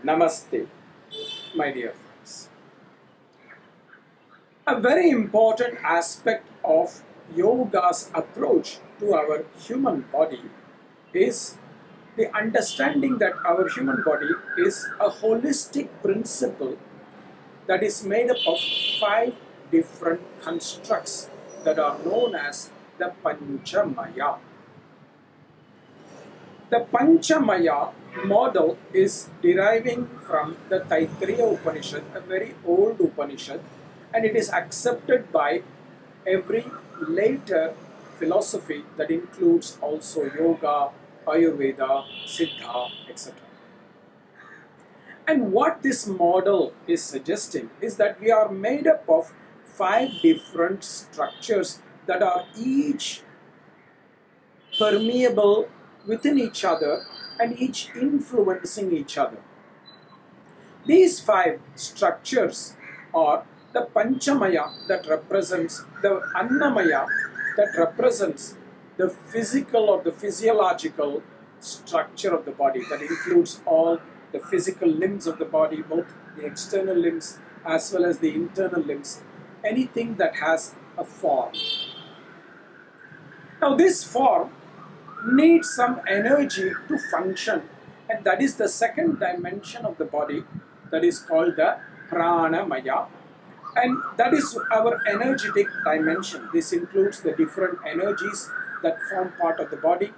Namaste, my dear friends. A very important aspect of yoga's approach to our human body is the understanding that our human body is a holistic principle that is made up of 5 different constructs that are known as the Pañcamaya. The Pañcamaya model is deriving from the Taittiriya Upanishad, a very old Upanishad, and it is accepted by every later philosophy that includes also yoga, Ayurveda, Siddha, etc. And what this model is suggesting is that we are made up of 5 different structures that are each permeable within each other and each influencing each other. These 5 structures are the Pañcamaya that represents the Annamaya that represents the physical or the physiological structure of the body, that includes all the physical limbs of the body, both the external limbs as well as the internal limbs, anything that has a form. Now this form needs some energy to function, and that is the second dimension of the body, that is called the Pranamaya, and that is our energetic dimension. This includes the different energies that form part of the body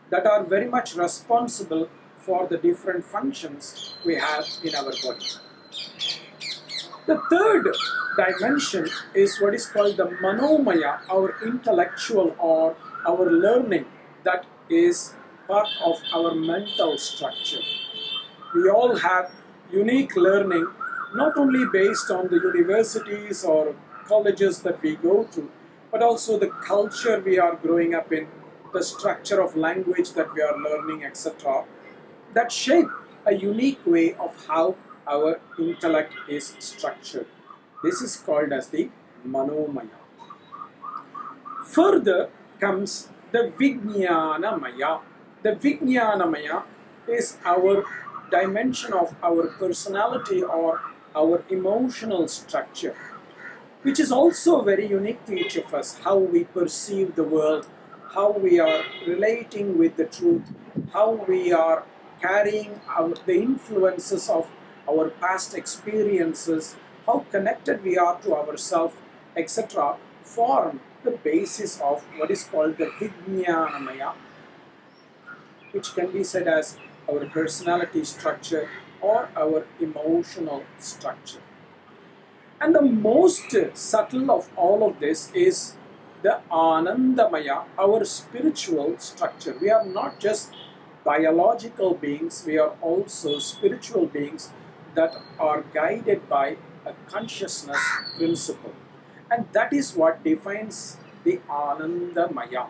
that are very much responsible for the different functions we have in our body. The third dimension is what is called the Manomaya, our intellectual or our learning, that is part of our mental structure. We all have unique learning, not only based on the universities or colleges that we go to, but also the culture we are growing up in, the structure of language that we are learning, etc., that shape a unique way of how our intellect is structured. This is called as the Manomaya. Further comes the Vijnanamaya. The Vijnanamaya is our dimension of our personality or our emotional structure, which is also very unique to each of us, how we perceive the world, how we are relating with the truth, how we are carrying out the influences of our past experiences, how connected we are to ourselves, etc., form the basis of what is called the Vijnanamaya, which can be said as our personality structure or our emotional structure. And the most subtle of all of this is the Anandamaya, our spiritual structure. We are not just biological beings, we are also spiritual beings that are guided by a consciousness principle. And that is what defines the Anandamaya.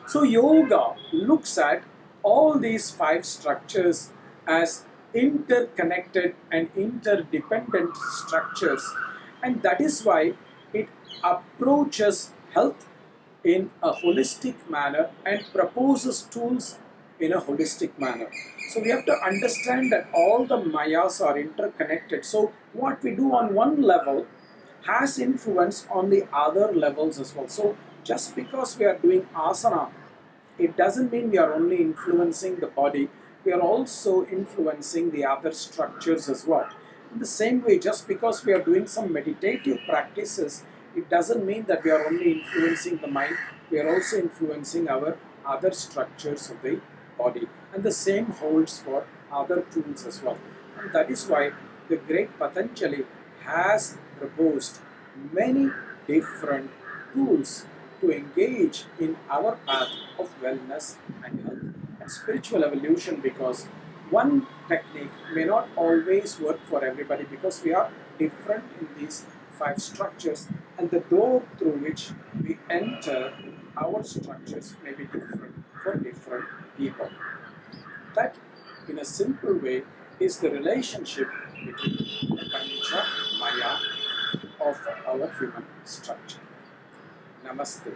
So yoga looks at all these 5 structures as interconnected and interdependent structures, and that is why it approaches health in a holistic manner and proposes tools in a holistic manner. So we have to understand that all the mayas are interconnected. So what we do on one level has influence on the other levels as well. So just because we are doing asana, it doesn't mean we are only influencing the body, we are also influencing the other structures as well. In the same way, just because we are doing some meditative practices, it doesn't mean that we are only influencing the mind, we are also influencing our other structures of the body. And the same holds for other tools as well. And that is why the great Patanjali has proposed many different tools to engage in our path of wellness and health and spiritual evolution, because one technique may not always work for everybody, because we are different in these 5 structures, and the door through which we enter our structures may be different for different people. That, in a simple way, is the relationship between the Pancha Maya of our human structure. Namaste.